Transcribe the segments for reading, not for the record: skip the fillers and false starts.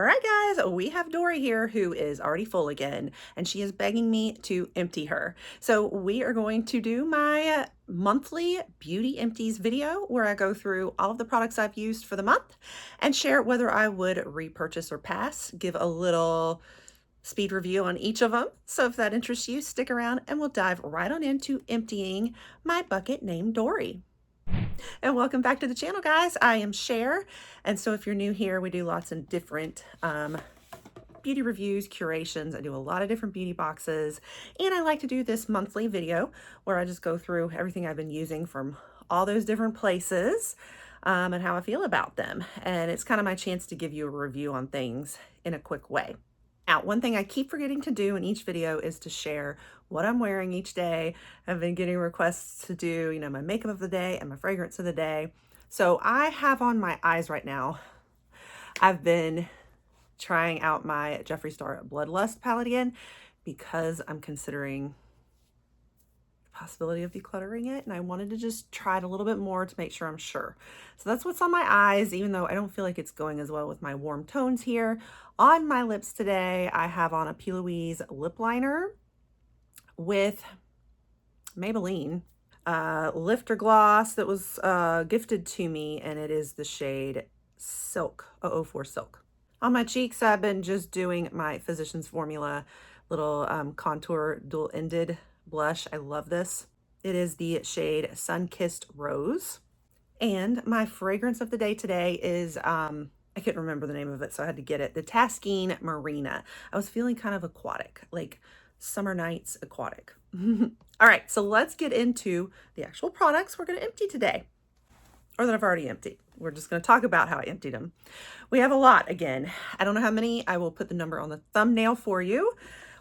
All right, guys, we have Dory here who is already full again, and she is begging me to empty her. So we are going to do my monthly beauty empties video where I go through all of the products I've used for the month and share whether I would repurchase or pass, give a little speed review on each of them. So if that interests you, stick around and we'll dive right on into emptying my bucket named Dory. And welcome back to the channel, guys. I am Cher, and so if you're new here, we do lots of different beauty reviews, curations. I do a lot of different beauty boxes, and I like to do this monthly video where I just go through everything I've been using from all those different places and how I feel about them. And it's kind of my chance to give you a review on things in a quick way. Now, one thing I keep forgetting to do in each video is to share what I'm wearing each day. I've been getting requests to do, my makeup of the day and my fragrance of the day. So I have on my eyes right now, I've been trying out my Jeffree Star Bloodlust palette again because I'm considering the possibility of decluttering it, and I wanted to just try it a little bit more to make sure I'm sure. So that's what's on my eyes, even though I don't feel like it's going as well with my warm tones here. On my lips today, I have on a P. Louise lip liner with Maybelline lifter gloss that was gifted to me, and it is the shade Silk, 004 Silk. On my cheeks, I've been just doing my Physicians Formula little contour dual-ended blush. I love this. It is the shade Sun-Kissed Rose. And my fragrance of the day today is I can't remember the name of it, so I had to get it. The Taskeen Marina. I was feeling kind of aquatic, like summer nights aquatic. All right, so let's get into the actual products we're going to empty today, or that I've already emptied. We're just going to talk about how I emptied them. We have a lot again. I don't know how many. I will put the number on the thumbnail for you.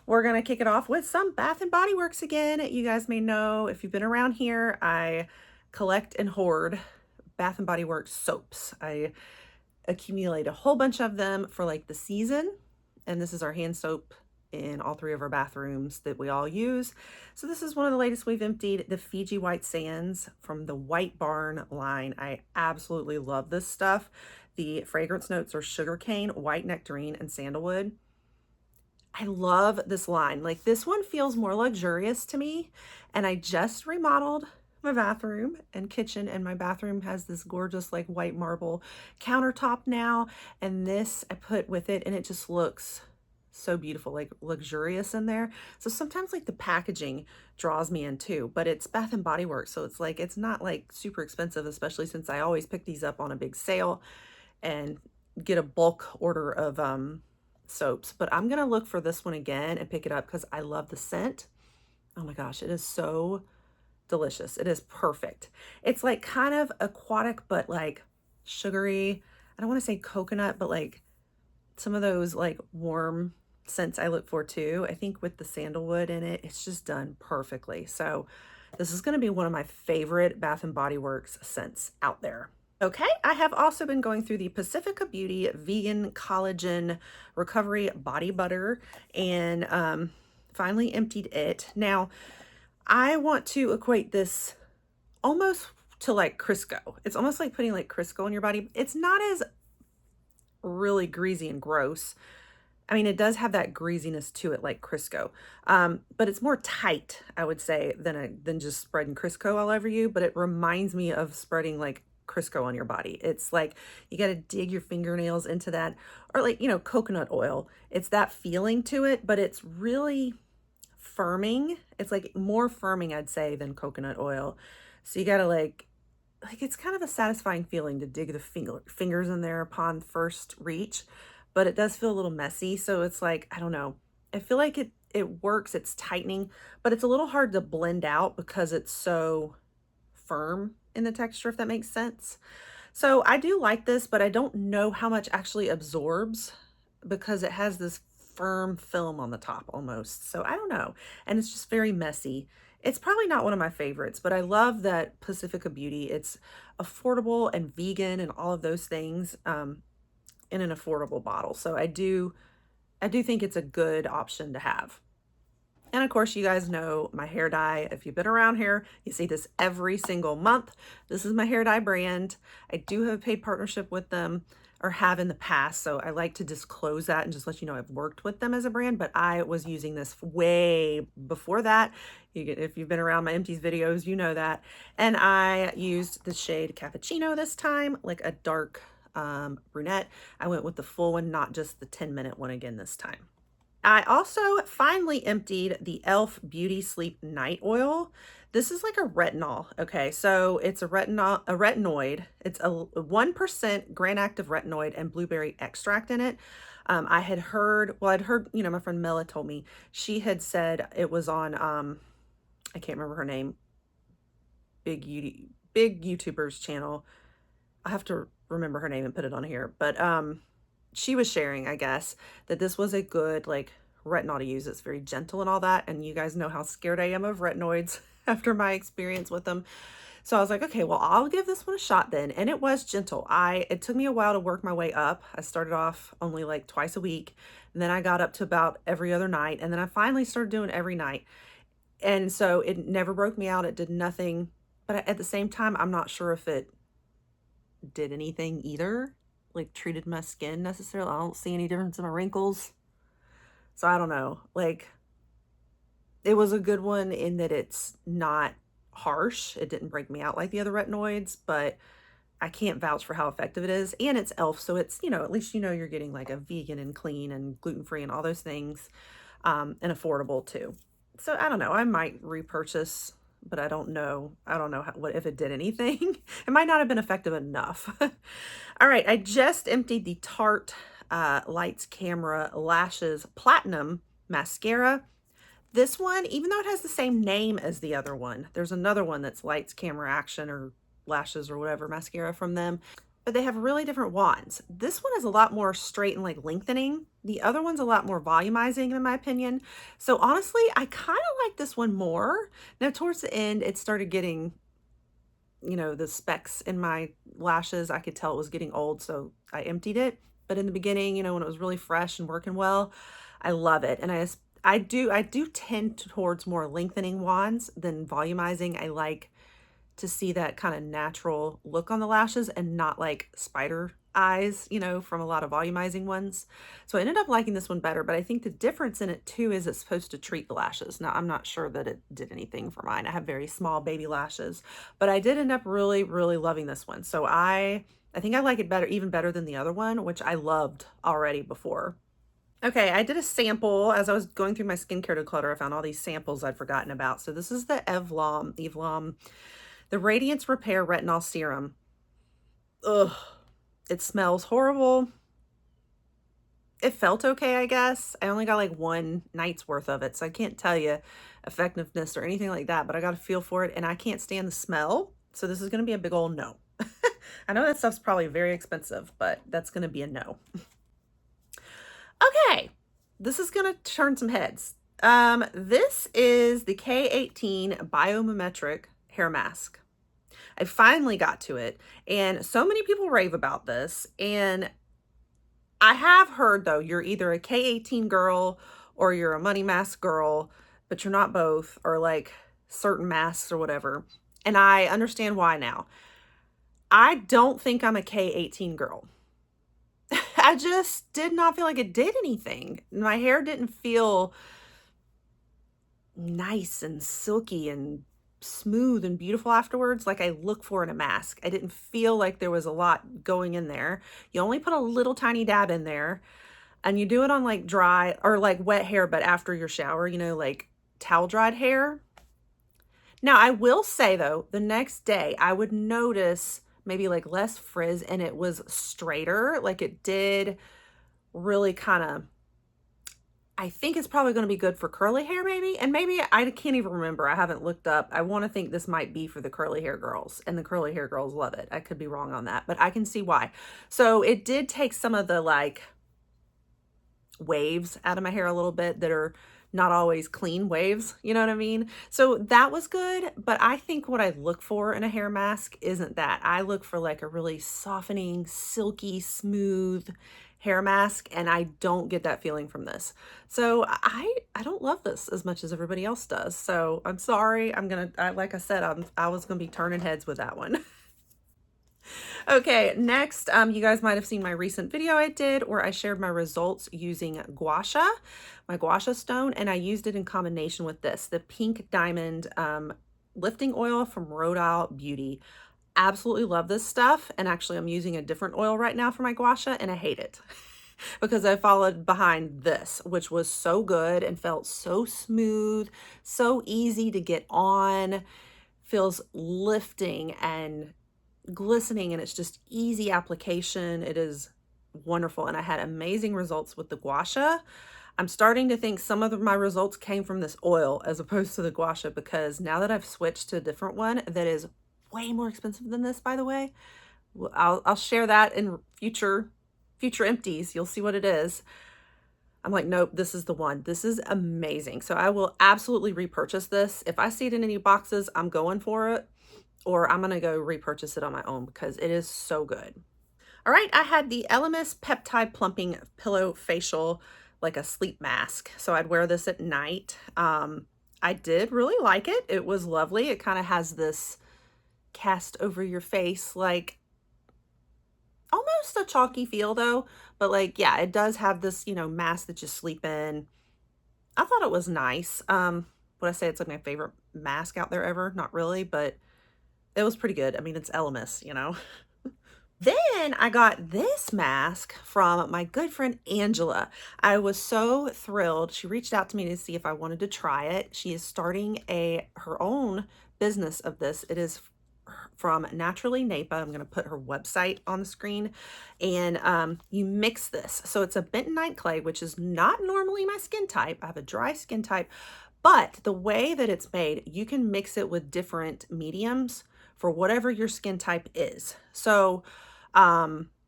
We're going to kick it off with some Bath & Body Works again. You guys may know, if you've been around here, I collect and hoard Bath & Body Works soaps. I accumulate a whole bunch of them for like the season, and this is our hand soap in all three of our bathrooms that we all use. So this is one of the latest we've emptied, the Fiji White Sands from the White Barn line. I absolutely love this stuff. The fragrance notes are sugarcane, white nectarine, and sandalwood. I love this line. Like, this one feels more luxurious to me, and I just remodeled my bathroom and kitchen, and my bathroom has this gorgeous like white marble countertop now, and this I put with it, and it just looks so beautiful, like luxurious in there. So sometimes like the packaging draws me in too, but it's Bath & Body Works, so it's like it's not like super expensive, especially since I always pick these up on a big sale and get a bulk order of soaps. But I'm gonna look for this one again and pick it up because I love the scent. Oh my gosh, it is so delicious. It is perfect. It's like kind of aquatic, but like sugary. I don't want to say coconut, but like some of those like warm scents I look for too. I think with the sandalwood in it, it's just done perfectly. So this is going to be one of my favorite Bath & Body Works scents out there. Okay, I have also been going through the Pacifica Beauty Vegan Collagen Recovery Body Butter, and finally emptied it. Now, I want to equate this almost to like Crisco. It's almost like putting like Crisco on your body. It's not as really greasy and gross. I mean, it does have that greasiness to it like Crisco, but it's more tight, I would say, than just spreading Crisco all over you. But it reminds me of spreading like Crisco on your body. It's like you got to dig your fingernails into that, or like, coconut oil. It's that feeling to it, but it's really firming. It's like more firming, I'd say, than coconut oil. So you gotta like it's kind of a satisfying feeling to dig the fingers in there upon first reach, but it does feel a little messy. So it's like, I don't know, I feel like it works. It's tightening, but it's a little hard to blend out because it's so firm in the texture, if that makes sense. So I do like this, but I don't know how much actually absorbs because it has this firm film on the top almost. So I don't know. And it's just very messy. It's probably not one of my favorites, but I love that Pacifica Beauty. It's affordable and vegan and all of those things in an affordable bottle. So I do think it's a good option to have. And of course, you guys know my hair dye. If you've been around here, you see this every single month. This is my hair dye brand. I do have a paid partnership with them. or have in the past. So I like to disclose that and just let you know I've worked with them as a brand, but I was using this way before that. If you've been around my empties videos, you know that. And I used the shade Cappuccino this time, like a dark brunette. I went with the full one, not just the 10-minute one again this time. I also finally emptied the e.l.f. Beauty Sleep Night Oil. This is like a retinol. Okay, so it's a retinoid. It's a 1% gram active retinoid and blueberry extract in it. I had heard, well, I'd heard, you know, my friend Mela told me, she had said it was on, I can't remember her name, big YouTuber's channel. I have to remember her name and put it on here, but she was sharing, I guess, that this was a good like retinol to use. It's very gentle and all that, and you guys know how scared I am of retinoids after my experience with them. So I was like, okay, well, I'll give this one a shot then. And it was gentle. It took me a while to work my way up. I started off only like twice a week, and then I got up to about every other night, and then I finally started doing every night. And so it never broke me out. It did nothing, but at the same time, I'm not sure if it did anything either, like treated my skin necessarily. I don't see any difference in my wrinkles. So I don't know, like it was a good one in that it's not harsh. It didn't break me out like the other retinoids, but I can't vouch for how effective it is. And it's e.l.f. So it's, you know, at least you know you're getting like a vegan and clean and gluten-free and all those things, and affordable too. So I don't know, I might repurchase, but I don't know what if it did anything. It might not have been effective enough. All right, I just emptied the Tarte Lights Camera Lashes Platinum Mascara. This one, even though it has the same name as the other one, there's another one that's Lights Camera Action or Lashes or whatever mascara from them, but they have really different wands. This one is a lot more straight and like lengthening. The other one's a lot more volumizing in my opinion. So honestly, I kind of like this one more. Now towards the end, it started getting, you know, the specks in my lashes. I could tell it was getting old, so I emptied it. But in the beginning, you know, when it was really fresh and working well, I love it. And I do tend towards more lengthening wands than volumizing. I like to see that kind of natural look on the lashes and not like spider eyes, you know, from a lot of volumizing ones. So I ended up liking this one better, but I think the difference in it too is it's supposed to treat the lashes. Now, I'm not sure that it did anything for mine. I have very small baby lashes, but I did end up really, really loving this one. So I think I like it better, even better than the other one, which I loved already before. Okay, I did a sample as I was going through my skincare declutter. I found all these samples I'd forgotten about. So this is the Evlom, the Radiance Repair Retinol Serum. Ugh, it smells horrible. It felt okay, I guess. I only got like one night's worth of it, so I can't tell you effectiveness or anything like that, but I got a feel for it, and I can't stand the smell. So this is going to be a big old no. I know that stuff's probably very expensive, but that's going to be a no. Okay, this is going to turn some heads. This is the K18 Biomimetric Hair Mask. I finally got to it, and so many people rave about this, and I have heard, though, you're either a K18 girl or you're a money mask girl, but you're not both, or like certain masks or whatever, and I understand why now. I don't think I'm a K18 girl. I just did not feel like it did anything. My hair didn't feel nice and silky and smooth and beautiful afterwards like I look for in a mask. I didn't feel like there was a lot going in there. You only put a little tiny dab in there, and you do it on like dry or like wet hair, but after your shower, you know, like towel dried hair. Now, I will say though, the next day I would notice maybe like less frizz, and it was straighter. Like it did really kind of, I think it's probably going to be good for curly hair maybe. And maybe I can't even remember. I haven't looked up. I want to think this might be for the curly hair girls, and the curly hair girls love it. I could be wrong on that, but I can see why. So it did take some of the like waves out of my hair a little bit that are not always clean waves, you know what I mean? So that was good, but I think what I look for in a hair mask isn't that. I look for like a really softening, silky, smooth hair mask, and I don't get that feeling from this. So I don't love this as much as everybody else does. So I'm sorry. Like I said, I was gonna be turning heads with that one. Okay, next, you guys might have seen my recent video I did where I shared my results using gua sha, my gua sha stone, and I used it in combination with this, the pink diamond lifting oil from Rodial Beauty. Absolutely love this stuff, and actually I'm using a different oil right now for my gua sha, and I hate it because I followed behind this, which was so good and felt so smooth, so easy to get on, feels lifting and glistening, and it's just easy application. It is wonderful, and I had amazing results with the gua sha. I'm starting to think some of my results came from this oil as opposed to the gua sha, because now that I've switched to a different one that is way more expensive than this, by the way. I'll share that in future empties. You'll see what it is. I'm like, nope, this is the one. This is amazing. So I will absolutely repurchase this. If I see it in any boxes, I'm going for it, or I'm going to go repurchase it on my own because it is so good. All right, I had the Elemis Peptide Plumping Pillow Facial, like a sleep mask. So I'd wear this at night. I did really like it. It was lovely. It kind of has this cast over your face, like almost a chalky feel though, but like, yeah, it does have this, you know, mask that you sleep in. I thought it was nice. Would I say it's like my favorite mask out there ever? Not really, but it was pretty good. I mean, it's Elemis, you know. Then I got this mask from my good friend Angela. I was so thrilled. She reached out to me to see if I wanted to try it. She is starting her own business of this. It is from Naturally Napa. I'm going to put her website on the screen, and you mix this. So it's a bentonite clay, which is not normally my skin type. I have a dry skin type, but the way that it's made, you can mix it with different mediums for whatever your skin type is. So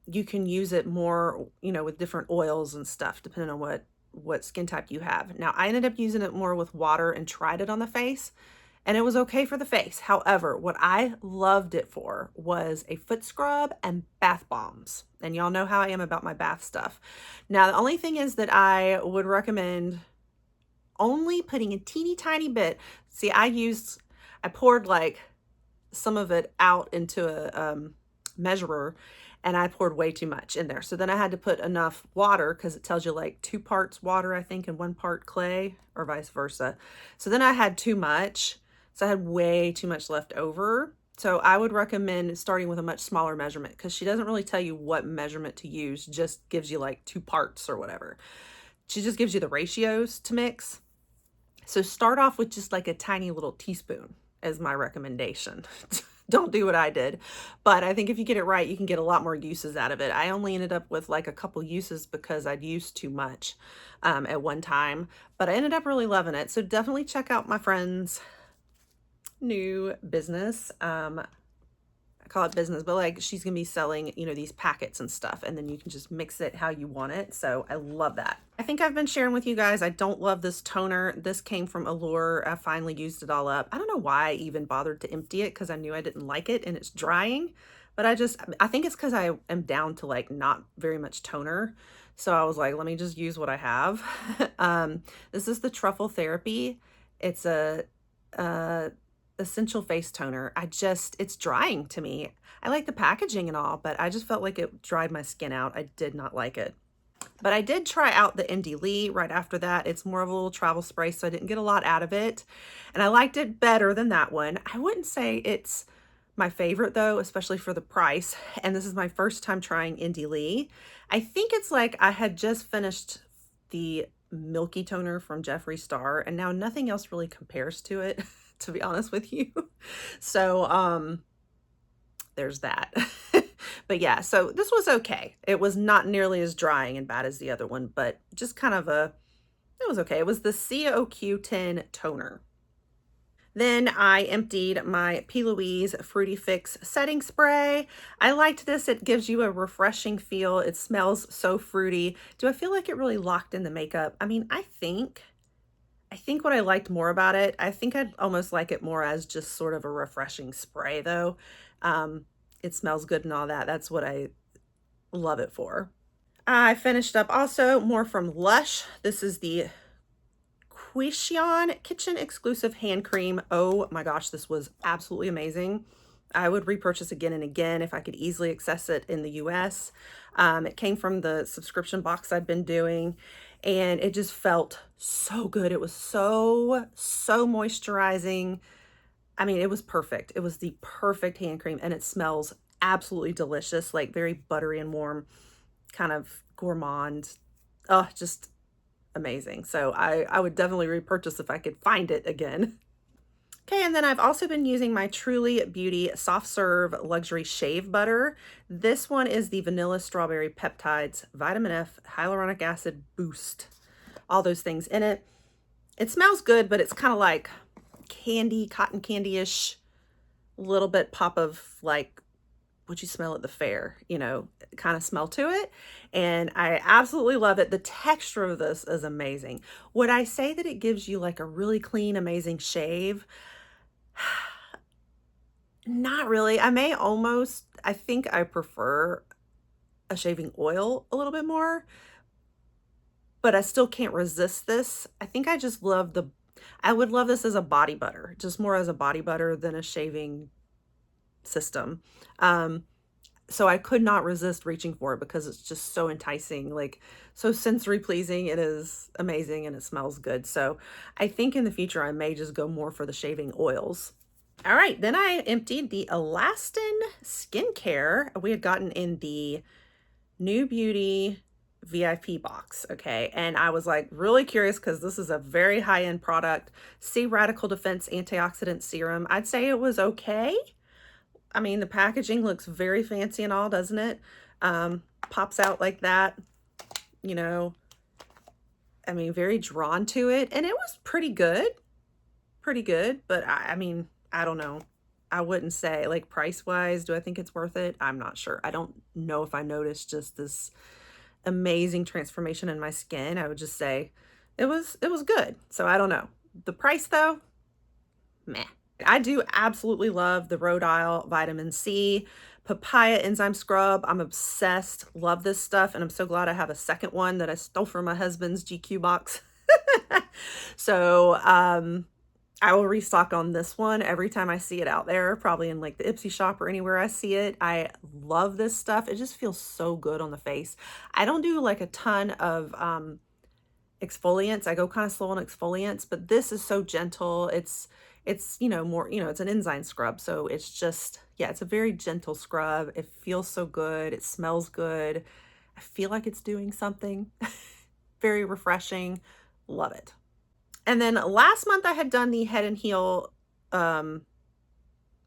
you can use it more, you know, with different oils and stuff, depending on what skin type you have. Now, I ended up using it more with water and tried it on the face, and it was okay for the face. However, what I loved it for was a foot scrub and bath bombs. And y'all know how I am about my bath stuff. Now, the only thing is that I would recommend only putting a teeny tiny bit. See, I poured like some of it out into a measurer, and I poured way too much in there. So then I had to put enough water, because it tells you like 2 parts water, I think, and 1 part clay, or vice versa. So then I had too much. So I had way too much left over. So I would recommend starting with a much smaller measurement, because she doesn't really tell you what measurement to use, just gives you like 2 parts or whatever. She just gives you the ratios to mix. So start off with just like a tiny little teaspoon as my recommendation. Don't do what I did. But I think if you get it right, you can get a lot more uses out of it. I only ended up with like a couple uses because I'd used too much at one time. But I ended up really loving it. So definitely check out my friend's new business. I call it business, but like she's gonna be selling, you know, these packets and stuff, and then you can just mix it how you want it. So I love that. I think I've been sharing with you guys, I don't love this toner. This came from Allure. I finally used it all up. I don't know why I even bothered to empty it, because I knew I didn't like it and it's drying, but I think it's because I am down to like not very much toner. So I was like, let me just use what I have. This is the Truffle Therapy. It's a essential face toner. It's drying to me. I like the packaging and all, but I just felt like it dried my skin out. I did not like it. But I did try out the Indie Lee right after that. It's more of a little travel spray, so I didn't get a lot out of it. And I liked it better than that one. I wouldn't say it's my favorite though, especially for the price. And this is my first time trying Indie Lee. I think it's like I had just finished the Milky Toner from Jeffree Star, and now nothing else really compares to it, to be honest with you. So there's that. But yeah, so this was okay. It was not nearly as drying and bad as the other one, but just kind of it was okay. It was the COQ10 toner. Then I emptied my P. Louise Fruity Fix setting spray. I liked this. It gives you a refreshing feel. It smells so fruity. Do I feel like it really locked in the makeup? I mean, I think what I liked more about it, I think I'd almost like it more as just sort of a refreshing spray though. It smells good and all that. That's what I love it for. I finished up also more from Lush. This is the Quishion Kitchen Exclusive Hand Cream. Oh my gosh, this was absolutely amazing. I would repurchase again and again if I could easily access it in the US. It came from the subscription box I'd been doing, and it just felt so good. It was so moisturizing. I mean, it was perfect. It was the perfect hand cream, and it smells absolutely delicious, like very buttery and warm, kind of gourmand. Oh, just amazing. So I would definitely repurchase if I could find it again. Okay, and then I've also been using my Truly Beauty Soft Serve Luxury Shave Butter. This one is the Vanilla Strawberry Peptides Vitamin F Hyaluronic Acid Boost. All those things in it. It smells good, but it's kind of like candy, cotton candy-ish, little bit pop of like what you smell at the fair, you know, kind of smell to it. And I absolutely love it. The texture of this is amazing. Would I say that it gives you like a really clean, amazing shave? Not really. I think I prefer a shaving oil a little bit more, but I still can't resist this. I think I just love I would love this as a body butter, just more as a body butter than a shaving system. So I could not resist reaching for it because it's just so enticing, like so sensory pleasing. It is amazing and it smells good. So I think in the future I may just go more for the shaving oils. All right, then I emptied the Alastin skincare we had gotten in the New Beauty VIP box, okay? And I was like really curious because this is a very high-end product. C Radical Defense Antioxidant Serum. I'd say it was okay. I mean, the packaging looks very fancy and all, doesn't it? Pops out like that, you know. I mean, very drawn to it. And it was pretty good. Pretty good. But I mean, I don't know. I wouldn't say, like, price-wise, do I think it's worth it? I'm not sure. I don't know if I noticed just this amazing transformation in my skin. I would just say it was good. So I don't know. The price, though, meh. I do absolutely love the Rodial Vitamin C Papaya Enzyme Scrub. I'm obsessed. Love this stuff. And I'm so glad I have a second one that I stole from my husband's GQ box. So I will restock on this one every time I see it out there, probably in like the Ipsy shop or anywhere I see it. I love this stuff. It just feels so good on the face. I don't do like a ton of exfoliants. I go kind of slow on exfoliants, but this is so gentle. It's you know, more, you know, it's an enzyme scrub. So it's just, yeah, it's a very gentle scrub. It feels so good. It smells good. I feel like it's doing something. Very refreshing. Love it. And then last month I had done the Head and Heel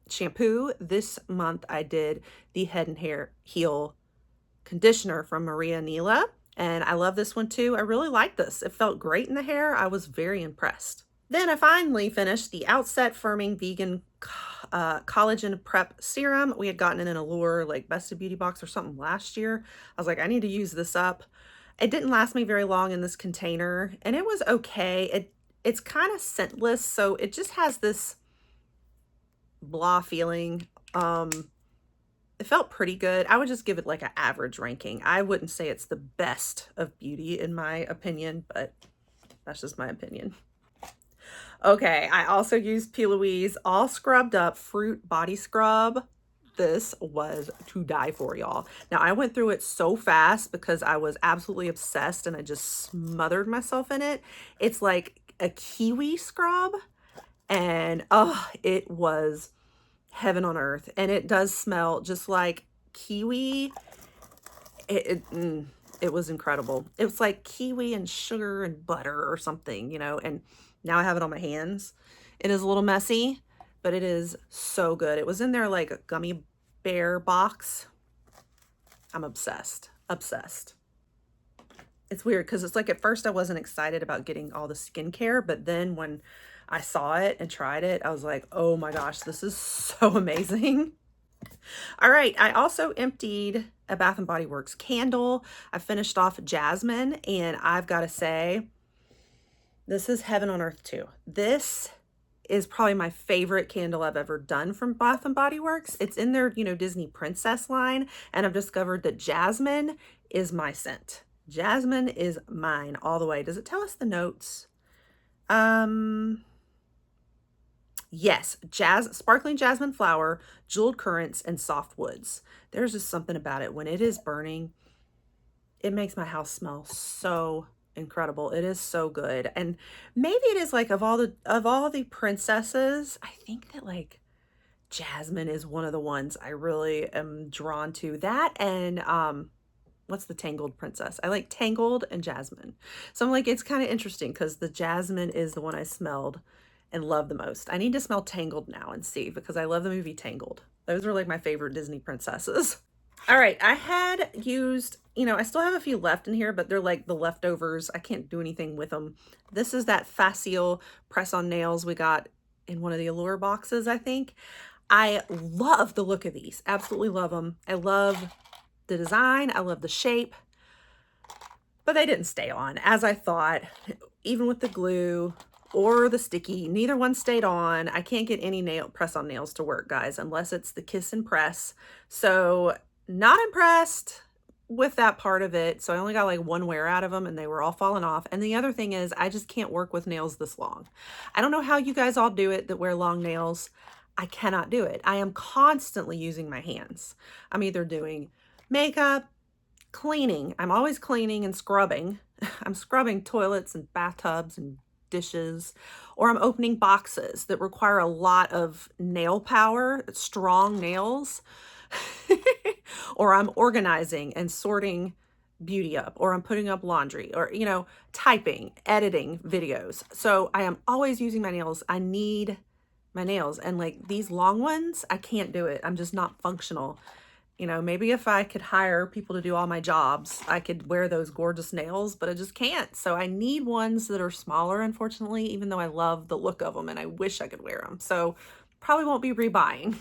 shampoo. This month I did the Head and Heel conditioner from Maria Nila. And I love this one too. I really like this. It felt great in the hair. I was very impressed. Then I finally finished the Outset Firming Vegan Collagen Prep Serum. We had gotten it in Allure, like Best of Beauty box or something last year. I was like, I need to use this up. It didn't last me very long in this container, and it was okay. It's kind of scentless, so it just has this blah feeling. It felt pretty good. I would just give it like an average ranking. I wouldn't say it's the best of beauty in my opinion, but that's just my opinion. Okay, I also used P. Louise All Scrubbed Up Fruit Body Scrub. This was to die for, y'all. Now, I went through it so fast because I was absolutely obsessed and I just smothered myself in it. It's like a kiwi scrub, and oh, it was heaven on earth. And it does smell just like kiwi. It was incredible. It was like kiwi and sugar and butter or something, you know, and now I have it on my hands. It is a little messy, but it is so good. It was in there like a gummy bear box. I'm obsessed, obsessed. It's weird because it's like at first I wasn't excited about getting all the skincare, but then when I saw it and tried it, I was like, oh my gosh, this is so amazing. All right, I also emptied a Bath & Body Works candle. I finished off Jasmine, and I've got to say, this is heaven on earth too. This is probably my favorite candle I've ever done from Bath & Body Works. It's in their, you know, Disney Princess line, and I've discovered that Jasmine is my scent. Jasmine is mine all the way. Does it tell us the notes? Yes, sparkling jasmine flower, jeweled currants, and soft woods. There's just something about it. When it is burning, it makes my house smell so incredible. It is so good. And maybe it is like of all the princesses, I think that like jasmine is one of the ones I really am drawn to. That and what's the Tangled princess? I like Tangled and Jasmine. So I'm like, it's kind of interesting because the Jasmine is the one I smelled and love the most. I need to smell Tangled now and see, because I love the movie Tangled. Those were like my favorite Disney princesses. All right, I had used, I still have a few left in here, but they're like the leftovers. I can't do anything with them. This is that Facile press-on nails we got in one of the Allure boxes, I think. I love the look of these. Absolutely love them. I love the design. I love the shape. But they didn't stay on as I thought. Even with the glue or the sticky, neither one stayed on. I can't get any press-on nails to work, guys, unless it's the kiss and press. So not impressed with that part of it. So I only got like one wear out of them and they were all falling off. And the other thing is I just can't work with nails this long. I don't know how you guys all do it that wear long nails. I cannot do it. I am constantly using my hands. I'm either doing makeup, cleaning. I'm always cleaning and scrubbing. I'm scrubbing toilets and bathtubs and dishes, or I'm opening boxes that require a lot of nail power, strong nails, or I'm organizing and sorting beauty up, or I'm putting up laundry, or, typing, editing videos. So I am always using my nails. I need my nails, and like these long ones, I can't do it. I'm just not functional. Maybe if I could hire people to do all my jobs, I could wear those gorgeous nails, but I just can't. So I need ones that are smaller, unfortunately, even though I love the look of them and I wish I could wear them. So probably won't be rebuying.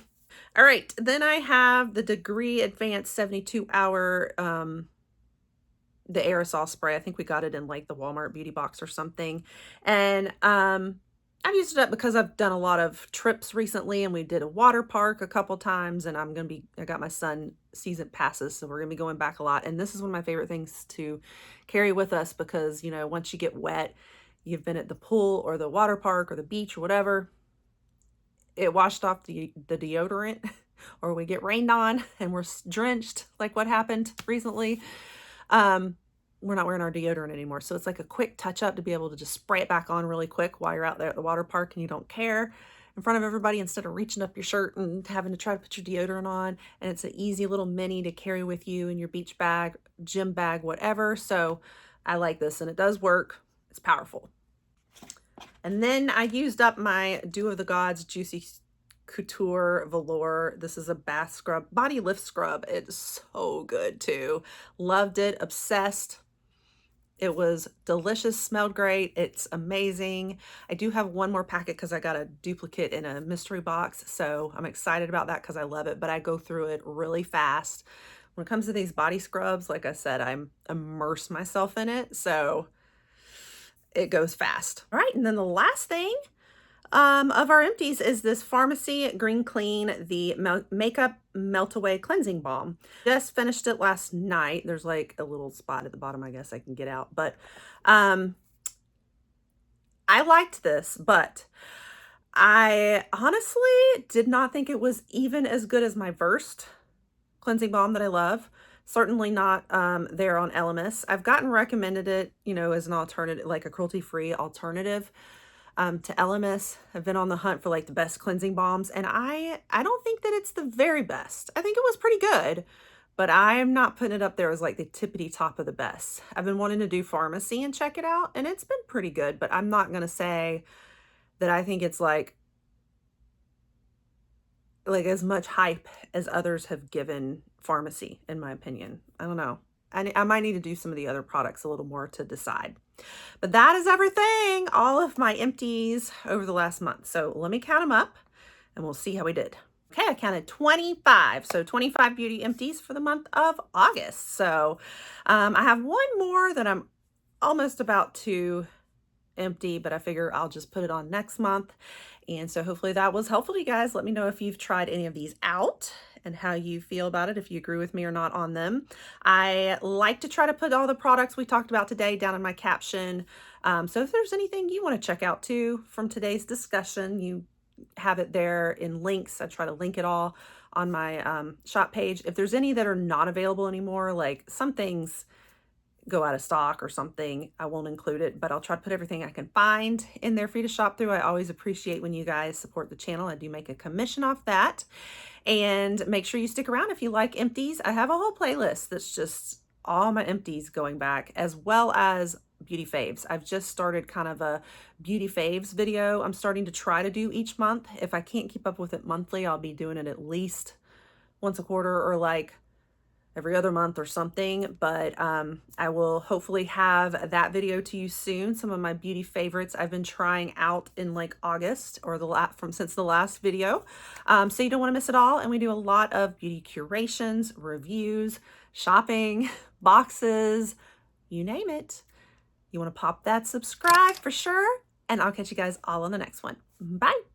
All right, then I have the Degree Advanced 72-hour, the aerosol spray. I think we got it in like the Walmart beauty box or something. And I've used it up because I've done a lot of trips recently, and we did a water park a couple times, and I got my son season passes, so we're gonna be going back a lot. And this is one of my favorite things to carry with us because, once you get wet, you've been at the pool or the water park or the beach or whatever, it washed off the deodorant, or we get rained on and we're drenched like what happened recently. We're not wearing our deodorant anymore. So it's like a quick touch up to be able to just spray it back on really quick while you're out there at the water park and you don't care, in front of everybody, instead of reaching up your shirt and having to try to put your deodorant on. And it's an easy little mini to carry with you in your beach bag, gym bag, whatever. So I like this, and it does work. It's powerful. And then I used up my Dew of the Gods Juicy Couture Velour. This is a bath scrub, body lift scrub. It's so good too. Loved it, obsessed. It was delicious, smelled great. It's amazing. I do have one more packet because I got a duplicate in a mystery box. So I'm excited about that because I love it, but I go through it really fast. When it comes to these body scrubs, like I said, I'm immerse myself in it. So it goes fast. All right, and then the last thing of our empties is this Farmacy Green Clean, the Makeup Melt Away Cleansing Balm. Just finished it last night. There's like a little spot at the bottom I guess I can get out. But I liked this, but I honestly did not think it was even as good as my Versed cleansing balm that I love. Certainly not there on Elemis. I've gotten recommended it, as an alternative, like a cruelty-free alternative to Elemis. I've been on the hunt for like the best cleansing balms, and I don't think that it's the very best. I think it was pretty good, but I'm not putting it up there as like the tippity top of the best. I've been wanting to do Farmacy and check it out, and it's been pretty good, but I'm not gonna say that I think it's like as much hype as others have given Farmacy, in my opinion. I don't know. I might need to do some of the other products a little more to decide. But that is everything, all of my empties over the last month. So let me count them up and we'll see how we did. Okay, I counted 25. So 25 beauty empties for the month of August. So I have one more that I'm almost about to empty, but I figure I'll just put it on next month. And so hopefully that was helpful to you guys. Let me know if you've tried any of these out and how you feel about it, if you agree with me or not on them. I like to try to put all the products we talked about today down in my caption. So if there's anything you want to check out too from today's discussion, you have it there in links. I try to link it all on my shop page. If there's any that are not available anymore, like some things go out of stock or something, I won't include it, but I'll try to put everything I can find in there for you to shop through. I always appreciate when you guys support the channel. I do make a commission off that. And make sure you stick around if you like empties. I have a whole playlist that's just all my empties going back, as well as beauty faves. I've just started kind of a beauty faves video I'm starting to try to do each month. If I can't keep up with it monthly, I'll be doing it at least once a quarter or like every other month or something, but I will hopefully have that video to you soon. Some of my beauty favorites I've been trying out in like August or since the last video. So you don't want to miss it all. And we do a lot of beauty curations, reviews, shopping, boxes, you name it. You want to pop that subscribe for sure. And I'll catch you guys all on the next one. Bye.